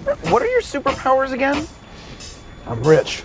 What are your superpowers again? I'm rich.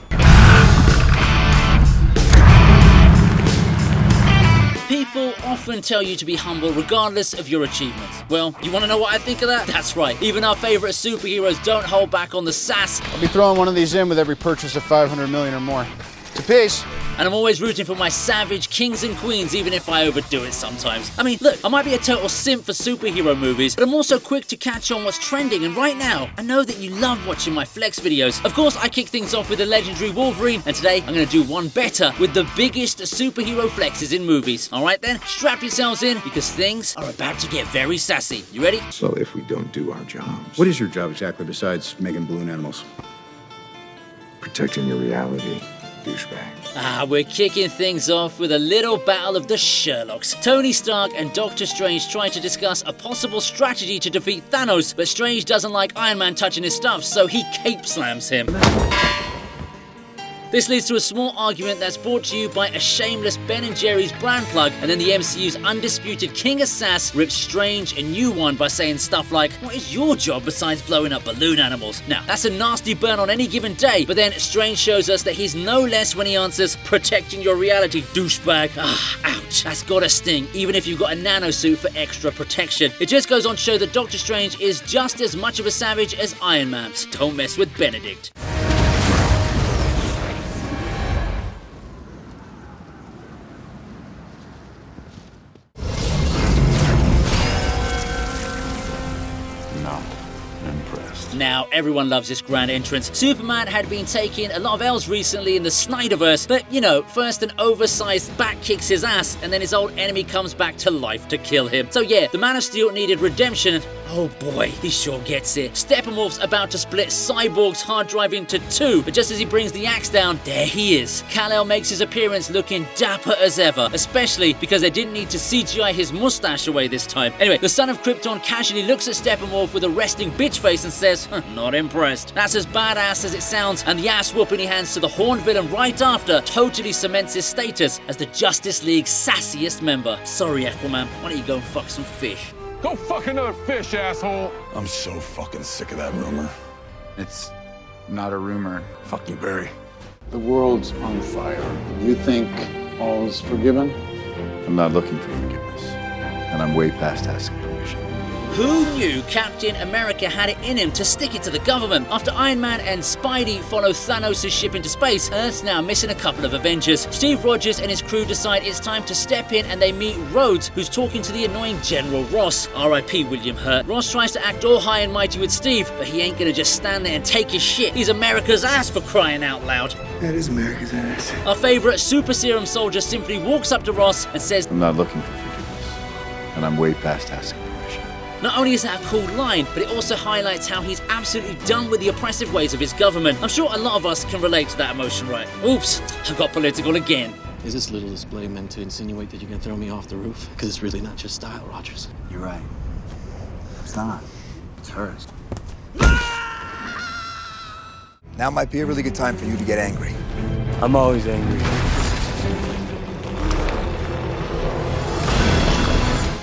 People often tell you to be humble regardless of your achievements. Well, you want to know what I think of that? That's right. Even our favorite superheroes don't hold back on the sass. I'll be throwing one of these in with every purchase of 500 million or more. It's a piece. And I'm always rooting for my savage kings and queens, even if I overdo it sometimes. I mean, look, I might be a total simp for superhero movies, but I'm also quick to catch on what's trending, and right now, I know that you love watching my flex videos. Of course, I kick things off with the legendary Wolverine, and today I'm going to do one better with the biggest superhero flexes in movies. Alright then, strap yourselves in, because things are about to get very sassy. You ready? So if we don't do our jobs, What is your job exactly besides making balloon animals? protecting your reality, douchebag. We're kicking things off with a little battle of the Sherlocks. Tony Stark and Doctor Strange try to discuss a possible strategy to defeat Thanos, but Strange doesn't like Iron Man touching his stuff, so he cape slams him. This leads to a small argument that's brought to you by a shameless Ben & Jerry's brand plug, and then the MCU's undisputed king of sass rips Strange a new one by saying stuff like, "What is your job besides blowing up balloon animals?" Now, that's a nasty burn on any given day, but then Strange shows us that he's no less when he answers, "Protecting your reality, douchebag." Ouch, that's gotta sting, even if you've got a nanosuit for extra protection. It just goes on to show that Doctor Strange is just as much of a savage as Iron Man. So don't mess with Benedict. Now, everyone loves this grand entrance. Superman had been taking a lot of L's recently in the Snyderverse, but you know, first an oversized bat kicks his ass, and then his old enemy comes back to life to kill him. So yeah, the Man of Steel needed redemption, and oh boy, he sure gets it. Steppenwolf's about to split Cyborg's hard drive into two, but just as he brings the axe down, there he is. Kal-El makes his appearance looking dapper as ever, especially because they didn't need to CGI his mustache away this time. Anyway, the son of Krypton casually looks at Steppenwolf with a resting bitch face and says, "Not impressed." That's as badass as it sounds, and the ass whooping he hands to the Horned villain right after totally cements his status as the Justice League's sassiest member. Sorry, Aquaman, why don't you go and fuck some fish? Go fuck another fish, asshole! I'm so fucking sick of that rumor. It's not a rumor. Fuck you, Barry. The world's on fire. You think all's forgiven? I'm not looking for forgiveness, and I'm way past asking permission. Who knew Captain America had it in him to stick it to the government? After Iron Man and Spidey follow Thanos' ship into space, Earth's now missing a couple of Avengers. Steve Rogers and his crew decide it's time to step in, and they meet Rhodes, who's talking to the annoying General Ross. R.I.P. William Hurt. Ross tries to act all high and mighty with Steve, but he ain't gonna just stand there and take his shit. He's America's ass, for crying out loud. That is America's ass. Our favorite super serum soldier simply walks up to Ross and says, I'm not looking for forgiveness, and I'm way past asking permission. Not only is that a cool line, but it also highlights how he's absolutely done with the oppressive ways of his government. I'm sure a lot of us can relate to that emotion, right? Oops, I got political again. Is this little display meant to insinuate that you can throw me off the roof? Because it's really not your style, Rogers. You're right. It's not. It's hers. Now might be a really good time for you to get angry. I'm always angry.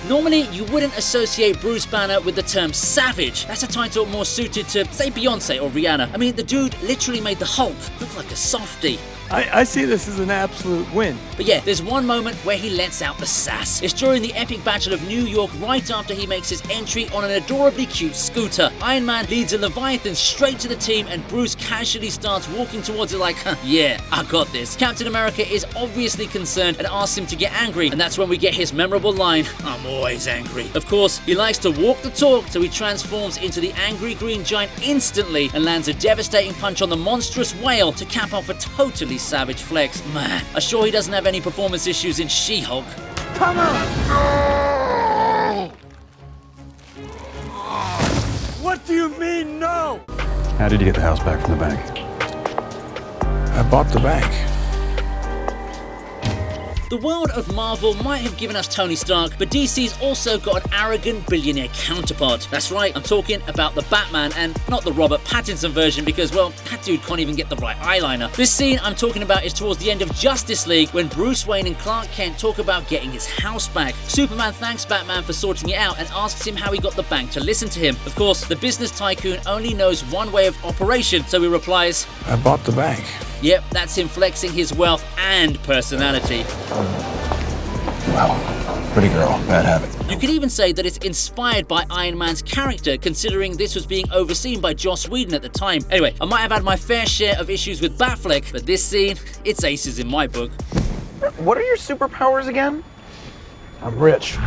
Normally, you wouldn't associate Bruce Banner with the term savage. That's a title more suited to, say, Beyonce or Rihanna. I mean, the dude literally made the Hulk look like a softie. I see this as an absolute win. But yeah, there's one moment where he lets out the sass. It's during the epic Battle of New York, right after he makes his entry on an adorably cute scooter. Iron Man leads a Leviathan straight to the team, and Bruce casually starts walking towards it like, yeah, I got this. Captain America is obviously concerned and asks him to get angry, and that's when we get his memorable line, "I'm always angry." Of course, he likes to walk the talk, so he transforms into the angry green giant instantly and lands a devastating punch on the monstrous whale to cap off a totally savage flex. Man, I'm sure he doesn't have any performance issues in She-Hulk. Come on! No! What do you mean, no? How did you get the house back from the bank? I bought the bank. The world of Marvel might have given us Tony Stark, but DC's also got an arrogant billionaire counterpart. That's right, I'm talking about the Batman, and not the Robert Pattinson version because, well, that dude can't even get the right eyeliner. This scene I'm talking about is towards the end of Justice League when Bruce Wayne and Clark Kent talk about getting his house back. Superman thanks Batman for sorting it out and asks him how he got the bank to listen to him. Of course, the business tycoon only knows one way of operation, so he replies, I bought the bank. Yep, that's him flexing his wealth and personality. Wow. Pretty girl. Bad habit. You could even say that it's inspired by Iron Man's character, considering this was being overseen by Joss Whedon at the time. Anyway, I might have had my fair share of issues with Batfleck, but this scene, it's aces in my book. What are your superpowers again? I'm rich.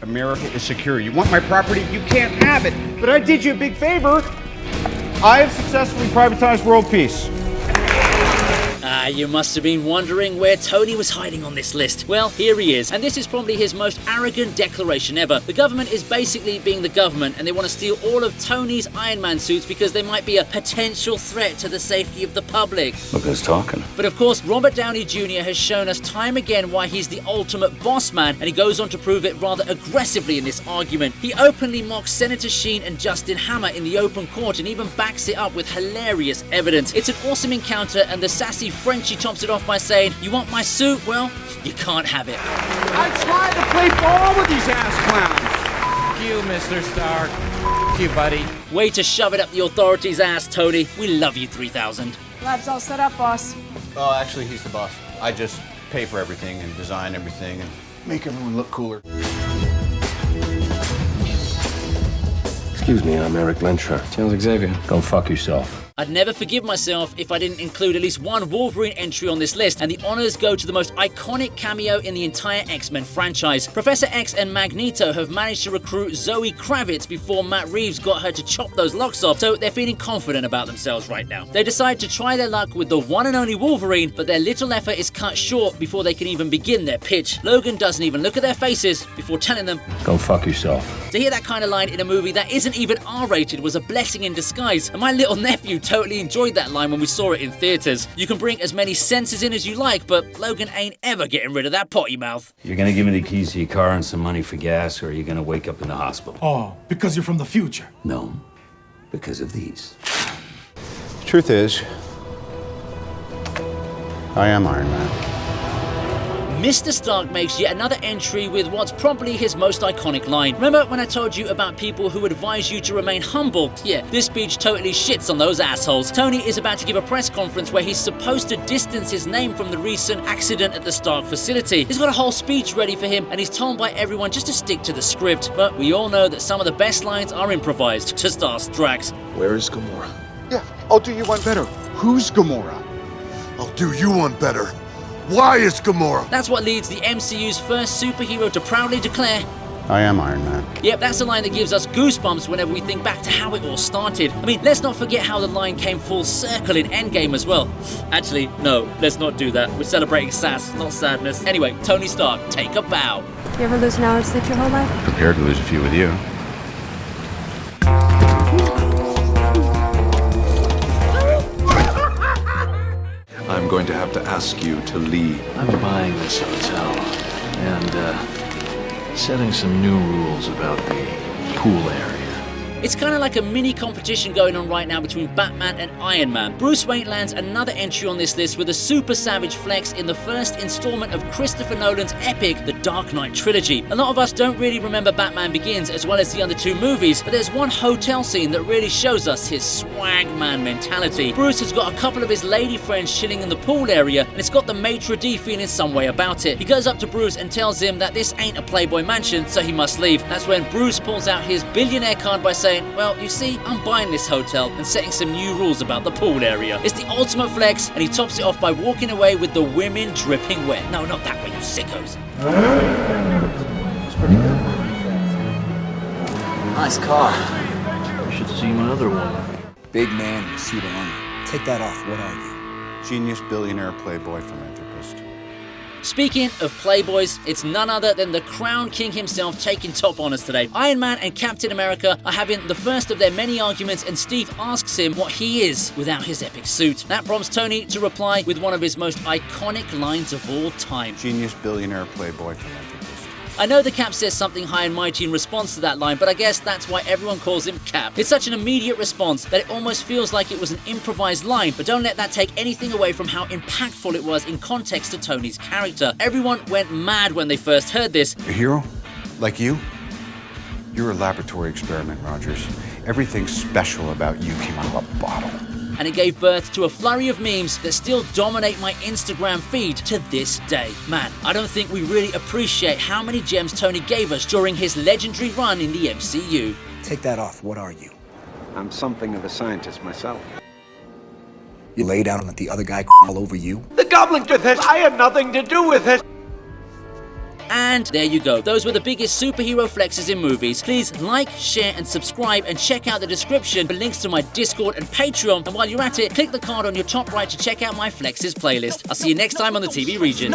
America is secure. You want my property? You can't have it. But I did you a big favor. I have successfully privatized world peace. You must have been wondering where Tony was hiding on this list. Well, here he is, and this is probably his most arrogant declaration ever. The government is basically being the government, and they want to steal all of Tony's Iron Man suits because they might be a potential threat to the safety of the public. Look who's talking. But of course, Robert Downey Jr. has shown us time again why he's the ultimate boss man, and he goes on to prove it rather aggressively in this argument. He openly mocks Senator Sheen and Justin Hammer in the open court and even backs it up with hilarious evidence. It's an awesome encounter, and the sassy Frenchie tops it off by saying, "You want my suit? Well, you can't have it." I tried to play ball with these ass clowns. F you, Mr. Stark. F you, buddy. Way to shove it up the authorities' ass, Tony. We love you, 3000. Lab's all set up, boss. Oh, actually, he's the boss. I just pay for everything and design everything and make everyone look cooler. Excuse me, I'm Eric Lensher. Sounds Xavier. Go fuck yourself. I'd never forgive myself if I didn't include at least one Wolverine entry on this list, and the honors go to the most iconic cameo in the entire X-Men franchise. Professor X and Magneto have managed to recruit Zoe Kravitz before Matt Reeves got her to chop those locks off, so they're feeling confident about themselves right now. They decide to try their luck with the one and only Wolverine, but their little effort is cut short before they can even begin their pitch. Logan doesn't even look at their faces before telling them, Go fuck yourself. to hear that kind of line in a movie that isn't even R-rated was a blessing in disguise, and my little nephew totally enjoyed that line when we saw it in theaters. You can bring as many senses in as you like, but Logan ain't ever getting rid of that potty mouth. You're gonna give me the keys to your car and some money for gas, or are you gonna wake up in the hospital? Oh, because you're from the future. No, because of these. The truth is, I am Iron Man. Mr. Stark makes yet another entry with what's probably his most iconic line. Remember when I told you about people who advise you to remain humble? Yeah, this speech totally shits on those assholes. Tony is about to give a press conference where he's supposed to distance his name from the recent accident at the Stark facility. He's got a whole speech ready for him, and he's told by everyone just to stick to the script. But we all know that some of the best lines are improvised, to Starstruck. Where is Gamora? Yeah, I'll do you one better. Who's Gamora? I'll do you one better. Why is Gamora? That's what leads the MCU's first superhero to proudly declare, I am Iron Man. Yep, that's the line that gives us goosebumps whenever we think back to how it all started. I mean, let's not forget how the line came full circle in Endgame as well. Actually, no, let's not do that. We're celebrating sass, not sadness. Anyway, Tony Stark, take a bow. You ever lose an hour's sleep your whole life? Prepared to lose a few with you. I'm going to have to ask you to leave. I'm buying this hotel and setting some new rules about the pool area. It's kind of like a mini competition going on right now between Batman and Iron Man. Bruce Wayne lands another entry on this list with a super savage flex in the first installment of Christopher Nolan's epic, The Dark Knight trilogy. A lot of us don't really remember Batman Begins as well as the other two movies, but there's one hotel scene that really shows us his swag man mentality. Bruce has got a couple of his lady friends chilling in the pool area, and it's got the maitre d' feeling some way about it. He goes up to Bruce and tells him that this ain't a Playboy mansion, so he must leave. That's when Bruce pulls out his billionaire card by saying, well, you see, I'm buying this hotel and setting some new rules about the pool area. It's the ultimate flex, and he tops it off by walking away with the women dripping wet. No, not that way, you sickos. It's pretty good. Nice car. You should see my other one. Big man in a suit of armor. Take that off. What are you? Genius, billionaire, playboy, philanthropist. Speaking of playboys, it's none other than the Crown King himself taking top honors today. Iron Man and Captain America are having the first of their many arguments, and Steve asks him what he is without his epic suit. That prompts Tony to reply with one of his most iconic lines of all time. Genius, billionaire, playboy, philanthropist. I know the Cap says something high and mighty in response to that line, but I guess that's why everyone calls him Cap. It's such an immediate response that it almost feels like it was an improvised line, but don't let that take anything away from how impactful it was in context to Tony's character. Everyone went mad when they first heard this. A hero? Like you? You're a laboratory experiment, Rogers. Everything special about you came out of a bottle. And it gave birth to a flurry of memes that still dominate my Instagram feed to this day. Man, I don't think we really appreciate how many gems Tony gave us during his legendary run in the MCU. Take that off. What are you? I'm something of a scientist myself. You lay down and let the other guy all over you? The goblin did this. I had nothing to do with it. And there you go. Those were the biggest superhero flexes in movies. Please like, share, and subscribe, and check out the description for links to my Discord and Patreon. And while you're at it, click the card on your top right to check out my flexes playlist. I'll see you next time on the TV Regent.